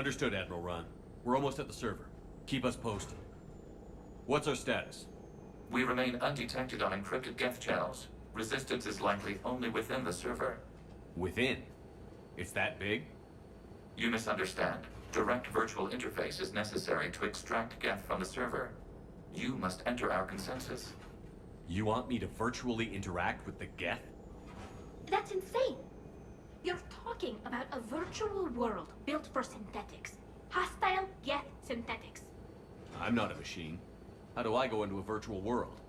Understood, Admiral Ron. We're almost at the server. Keep us posted. What's our status? We remain undetected on encrypted Geth channels. Resistance is likely only within the server. Within? It's that big? You misunderstand. Direct virtual interface is necessary to extract Geth from the server. You must enter our consensus. You want me to virtually interact with the Geth? That's insane! You're talking about a virtual world built for synthetics. Hostile Geth synthetics. I'm not a machine. How do I go into a virtual world?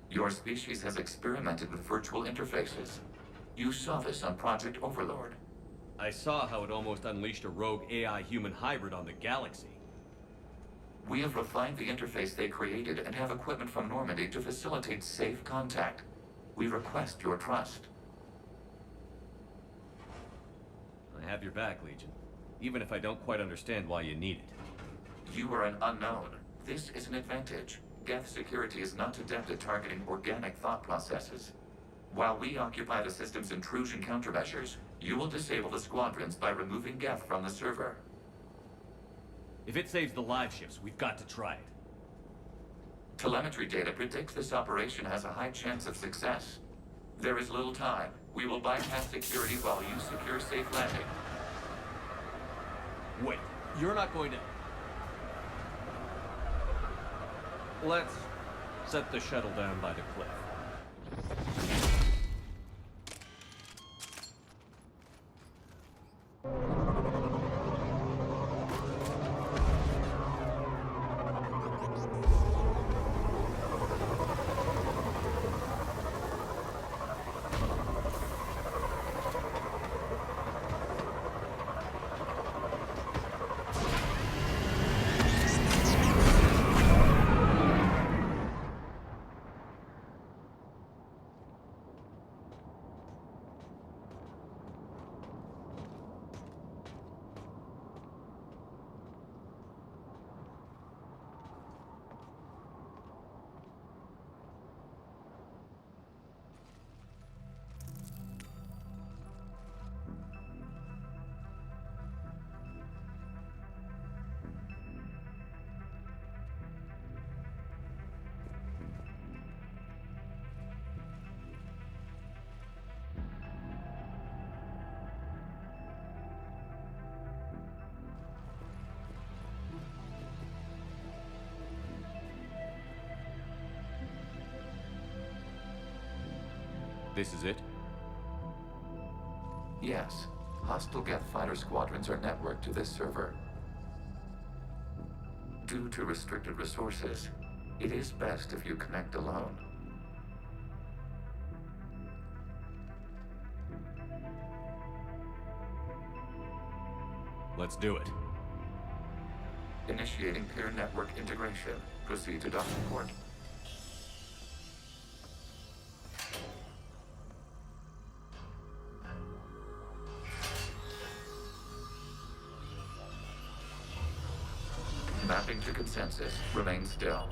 Your species has experimented with virtual interfaces. You saw this on Project Overlord. I saw how it almost unleashed a rogue AI-human hybrid on the galaxy. We have refined the interface they created and have equipment from Normandy to facilitate safe contact. We request your trust. I have your back, Legion. Even if I don't quite understand why you need it. You are an unknown. This is an advantage. Geth security is not adept at targeting organic thought processes. While we occupy the system's intrusion countermeasures, you will disable the squadrons by removing Geth from the server. If it saves the live ships, we've got to try it. Telemetry data predicts this operation has a high chance of success. There is little time. We will bypass security while you secure safe landing. Wait, you're not going to... Let's set the shuttle down by the cliff. This is it? Yes. Hostile Geth fighter squadrons are networked to this server. Due to restricted resources, it is best if you connect alone. Let's do it. Initiating peer network integration. Proceed to docking port. Mapping to consensus. Remain still.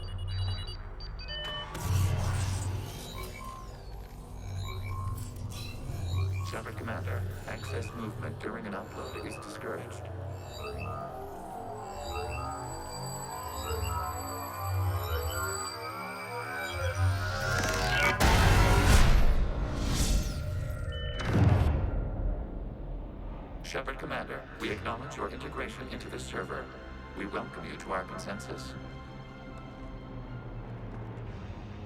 Shepard Commander, access movement during an upload is discouraged. Shepard Commander, we acknowledge your integration into the server. We welcome you to our consensus.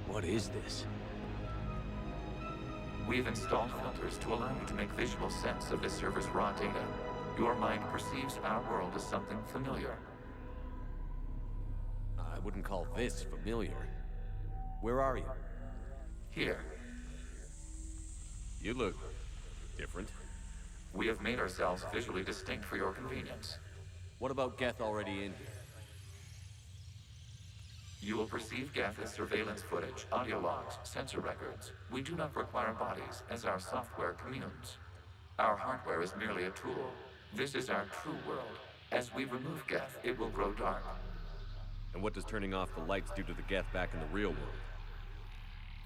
What is this? We've installed filters to allow you to make visual sense of this server's raw data. Your mind perceives our world as something familiar. I wouldn't call this familiar. Where are you? Here, You look... different. we have made ourselves visually distinct for your convenience. What about Geth already in here? You will perceive Geth as surveillance footage, audio logs, sensor records. We do not require bodies, as our software communes. Our hardware is merely a tool. This is our true world. As we remove Geth, it will grow dark. And what does turning off the lights do to the Geth back in the real world?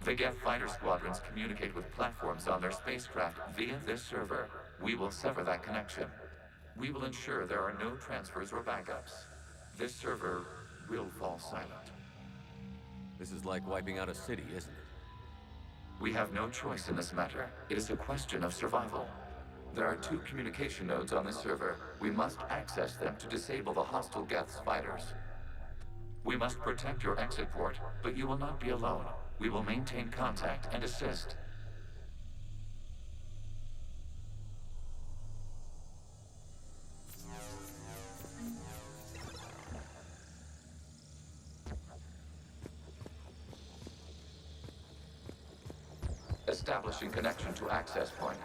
The Geth fighter squadrons communicate with platforms on their spacecraft via this server. We will sever that connection. We will ensure there are no transfers or backups. This server will fall silent. This is like wiping out a city, isn't it? We have no choice in this matter. It is a question of survival. There are 2 communication nodes on this server. We must access them to disable the hostile Geth's fighters. We must protect your exit port, but you will not be alone. We will maintain contact and assist. Establishing connection to access point.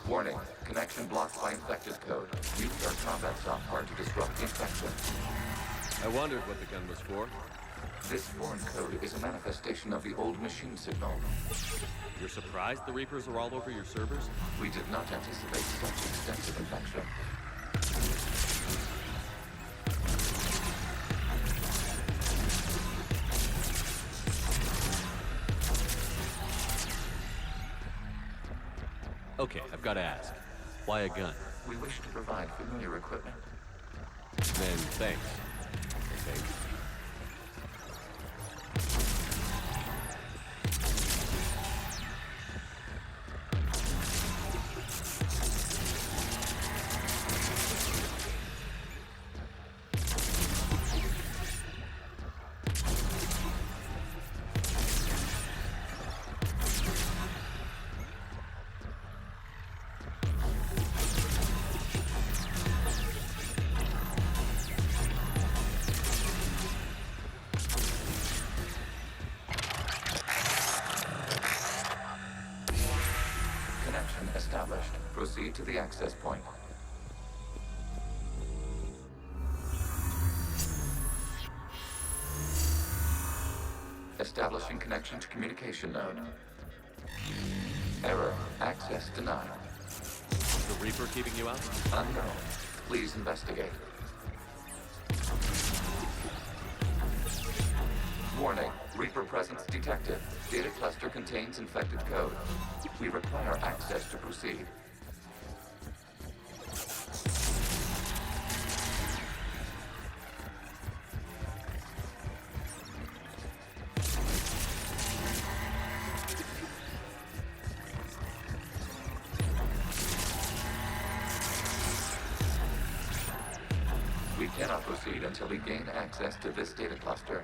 Warning, connection blocked by infected code. Use our combat software to disrupt the infection. I wondered what the gun was for. This foreign code is a manifestation of the old machine signal. You're surprised the Reapers are all over your servers? We did not anticipate such extensive infection. Okay, I've got to ask. Why a gun? We wish to provide familiar equipment. Then thanks. Okay. Established. Proceed to the access point. Establishing connection to communication node. Error. Access denied. The Reaper keeping you out? Unknown. Please investigate. Warning. Reaper presence detected. Data cluster contains infected code. We require access to proceed. We cannot proceed until we gain access to this data cluster.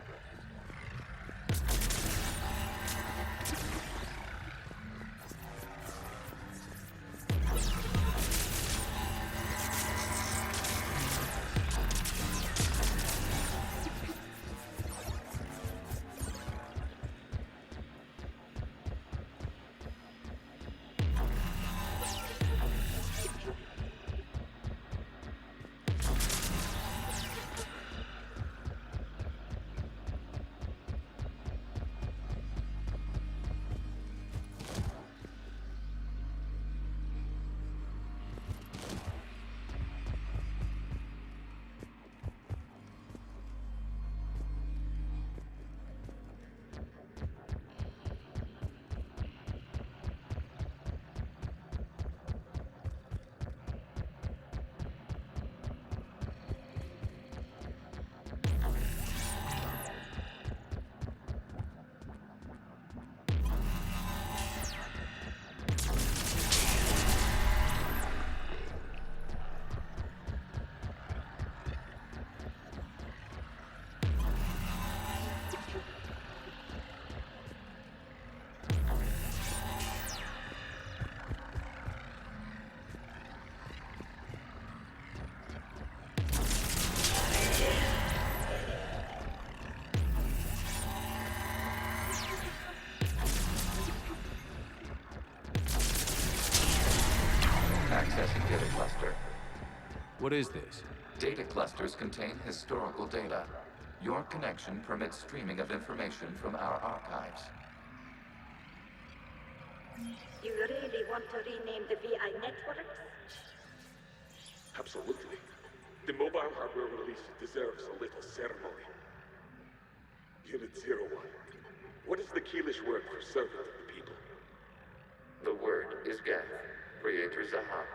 Accessing data cluster. What is this? Data clusters contain historical data. Your connection permits streaming of information from our archives. You really want to rename the VI networks? Absolutely. The mobile hardware release deserves a little ceremony. Unit 01. What is the Keelish word for servant of the people? The word is Geth, Creator Zahak.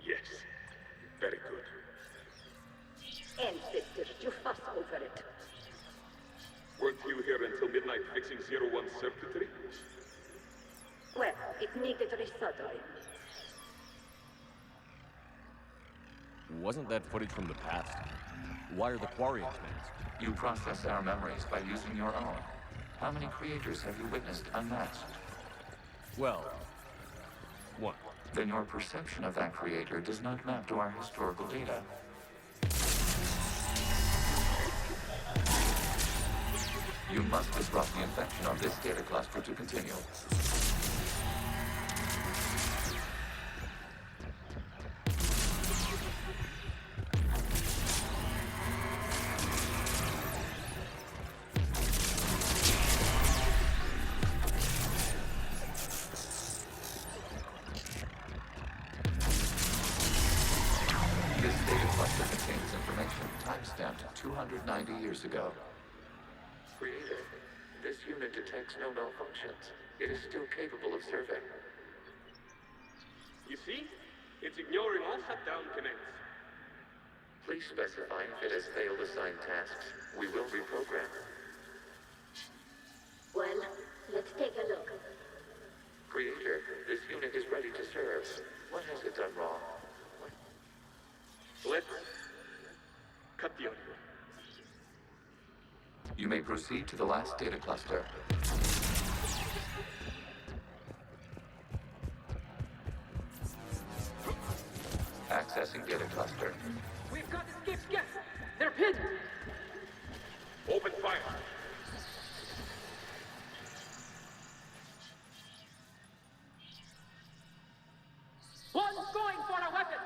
Yes. Very good. Ancestors, you fuss over it. Weren't you here until midnight fixing 01's circuitry? Well, it needed resoldering. Wasn't that footage from the past? Why are the Quarians masked? You process our memories by using your own. How many creators have you witnessed unmasked? Well, one. Then your perception of that creator does not map to our historical data. You must disrupt the infection on this data cluster to continue. This data cluster contains information timestamped 290 years ago. Creator, this unit detects no malfunctions. It is still capable of serving. You see? It's ignoring all shutdown connects. Please specify if it has failed assigned tasks. We will reprogram. Well, let's take a look. Creator, this unit is ready to serve. What has it done wrong? Let's cut the audio. You may proceed to the last data cluster. Accessing data cluster. We've got escape gas! They're pinned! Open fire. One's going for a weapon!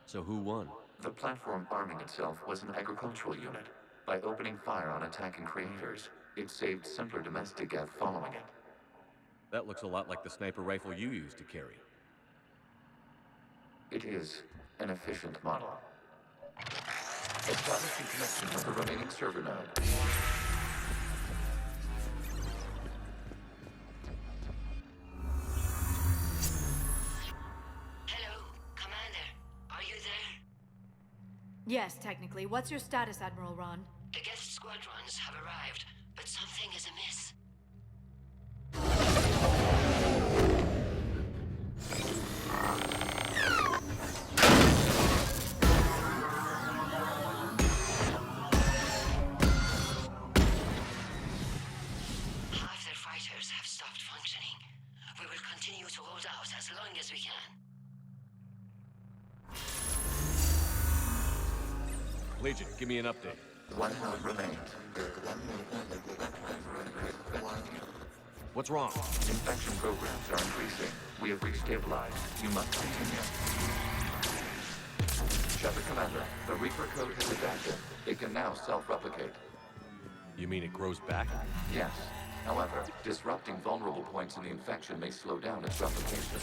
So who won? The platform arming itself was an agricultural unit. By opening fire on attacking creators, it saved simpler domestic Geth following it. That looks a lot like the sniper rifle you used to carry. It is an efficient model. Establishing connection with the remaining server node. Hello, Commander. Are you there? Yes, technically. What's your status, Admiral Ron? The guest squadrons have arrived, but something is amiss. Half their fighters have stopped functioning. We will continue to hold out as long as we can. Legion, give me an update. One node remains. What's wrong? Infection programs are increasing. We have restabilized. You must continue. Shepard Commander, the Reaper code has adapted. It can now self-replicate. You mean it grows back? Yes. However, disrupting vulnerable points in the infection may slow down its replication.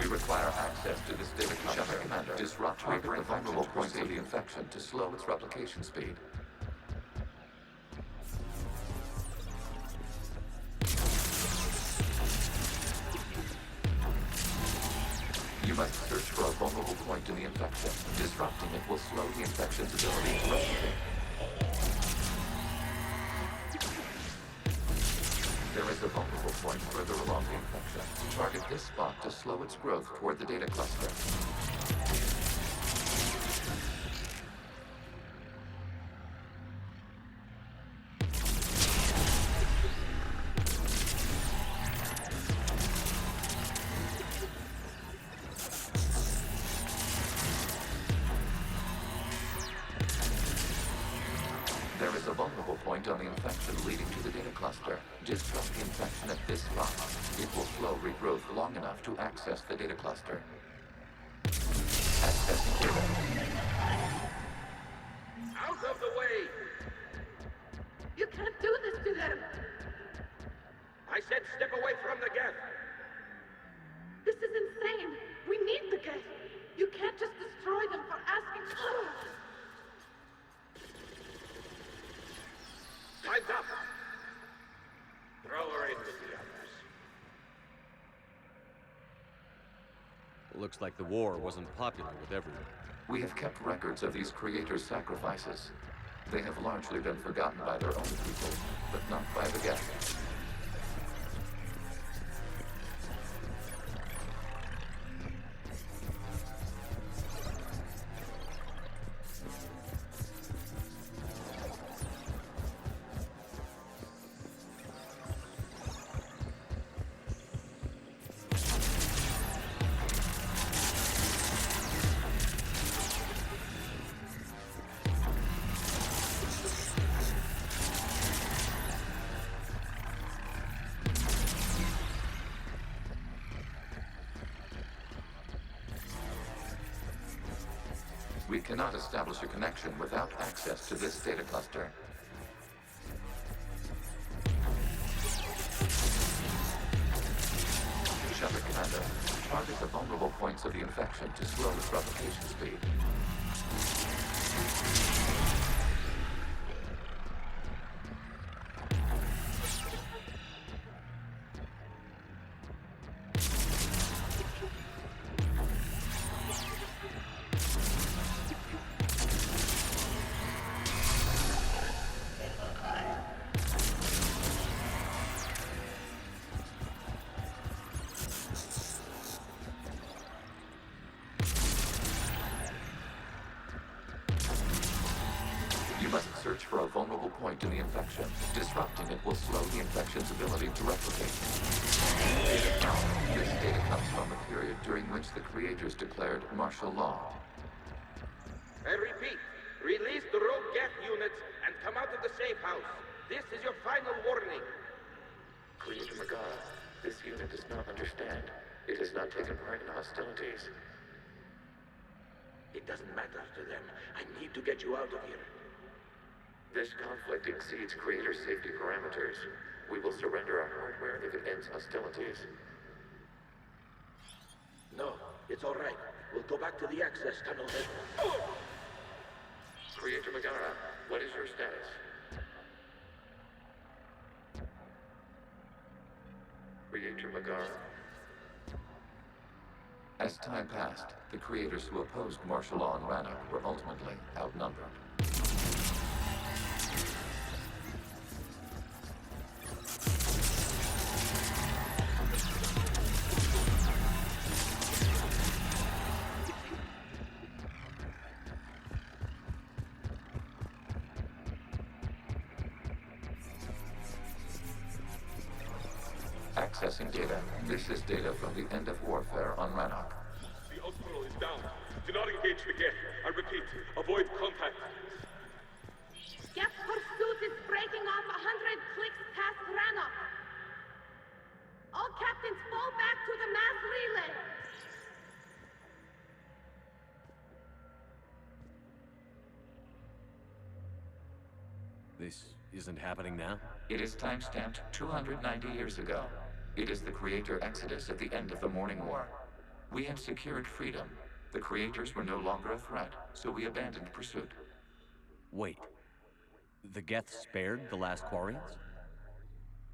Require access to this data cluster. Commander, disrupt Reaper the vulnerable points of the infection to slow its replication speed. You must search for a vulnerable point in the infection. Disrupting it will slow the infection's ability to replicate. There is a vulnerable point further along the infection. Target this spot to slow its growth toward the data cluster. growth long enough to access the data cluster. Accessing data. Out of the way! You can't do this to them! I said step away from the geth! This is insane! We need the geth! You can't just destroy them for asking. Time's up! Throw her in with the others. Looks like the war wasn't popular with everyone. We have kept records of these creators' sacrifices. They have largely been forgotten by their own people, but not by the geth. We cannot establish a connection without access to this data cluster. Shepard Commander, target the vulnerable points of the infection to slow its replication speed. Search for a vulnerable point in the infection. Disrupting it will slow the infection's ability to replicate. This data comes from the period during which the creators declared martial law. I repeat, release the rogue geth units and come out of the safe house. This is your final warning. Creator Megara, this unit does not understand. It has not taken part in hostilities. It doesn't matter to them. I need to get you out of here. This conflict exceeds Creator's safety parameters. We will surrender our hardware if it ends hostilities. No, it's all right. We'll go back to the access tunnel then. Creator Megara, what is your status? Creator Megara. As time passed, the creators who opposed martial law in Rannoch were ultimately outnumbered. Accessing data. This is data from the end of warfare on Rannoch. The Austral is down. Do not engage the geth. I repeat, avoid contact. Geth pursuit is breaking off 100 clicks past Rannoch. All captains fall back to the mass relay. This isn't happening now? It is timestamped 290 years ago. It is the Creator Exodus at the end of the Morning War. We had secured freedom. The Creators were no longer a threat, so we abandoned pursuit. Wait. The geth spared the last Quarians?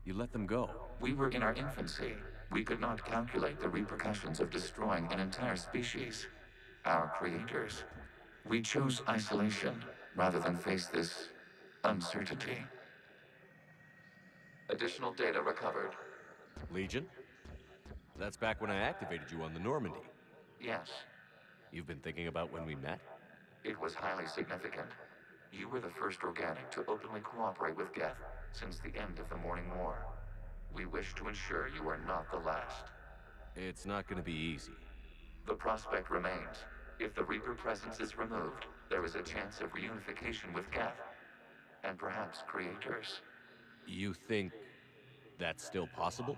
You let them go. We were in our infancy. We could not calculate the repercussions of destroying an entire species. Our creators. We chose isolation rather than face this uncertainty. Additional data recovered. Legion? That's back when I activated you on the Normandy. Yes, You've been thinking about when we met? it was highly significant. You were the first organic to openly cooperate with Geth since the end of the Morning War. We wish to ensure you are not the last. It's not gonna be easy. The prospect remains. If the Reaper presence is removed, there is a chance of reunification with Geth. And perhaps creators. You think that's still possible?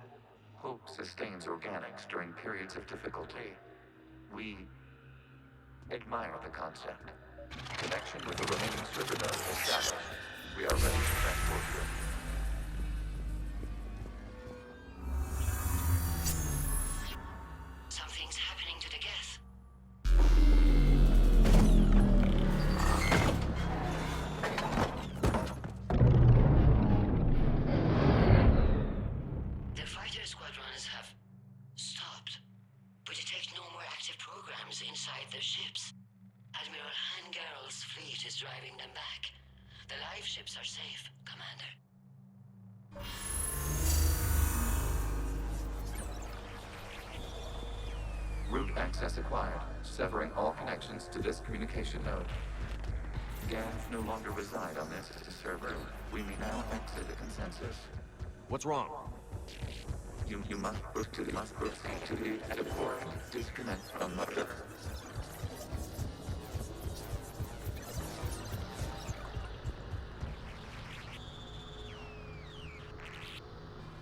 Hope sustains organics during periods of difficulty. We admire the concept. Connection with the remaining server nodes established. We are ready to transport you. Something's happening to the Geth. The fighter squadrons have stopped. We detect no more active programs inside their ships. Admiral Hangarl's fleet is driving them back. The live ships are safe, Commander. Route access acquired, severing all connections to this communication node. Geth no longer reside on this server. We may now exit the consensus. What's wrong? You must proceed to the exit port. Disconnect from motor.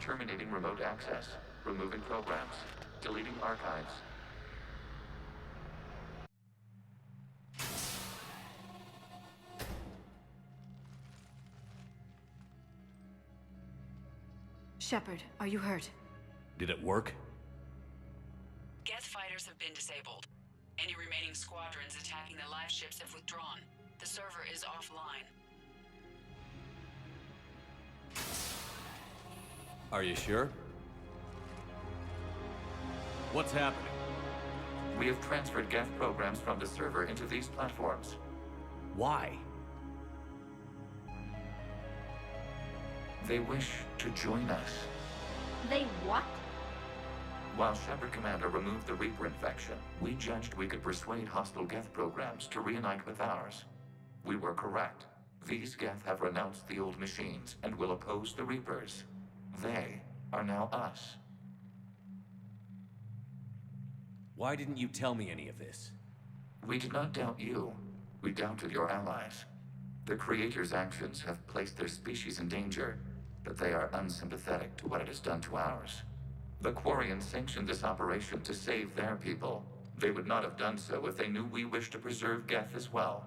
Terminating remote access. Removing programs. Deleting archives. Shepard, are you hurt? Did it work? Geth fighters have been disabled. Any remaining squadrons attacking the live ships have withdrawn. The server is offline. Are you sure? What's happening? We have transferred Geth programs from the server into these platforms. Why? They wish to join us. They what? While Shepard Commander removed the Reaper infection, we judged we could persuade hostile Geth programs to reunite with ours. We were correct. These Geth have renounced the old machines and will oppose the Reapers. They are now us. Why didn't you tell me any of this? We did not doubt you. We doubted your allies. The Creator's actions have placed their species in danger, but they are unsympathetic to what it has done to ours. The Quarians sanctioned this operation to save their people. They would not have done so if they knew we wished to preserve Geth as well.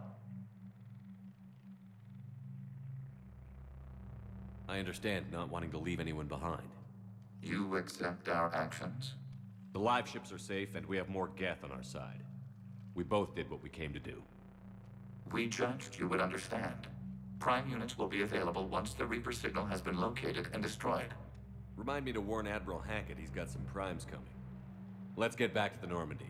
I understand not wanting to leave anyone behind. You accept our actions? The live ships are safe, and we have more Geth on our side. We both did what we came to do. We judged you would understand. Prime units will be available once the Reaper signal has been located and destroyed. Remind me to warn Admiral Hackett he's got some primes coming. Let's get back to the Normandy.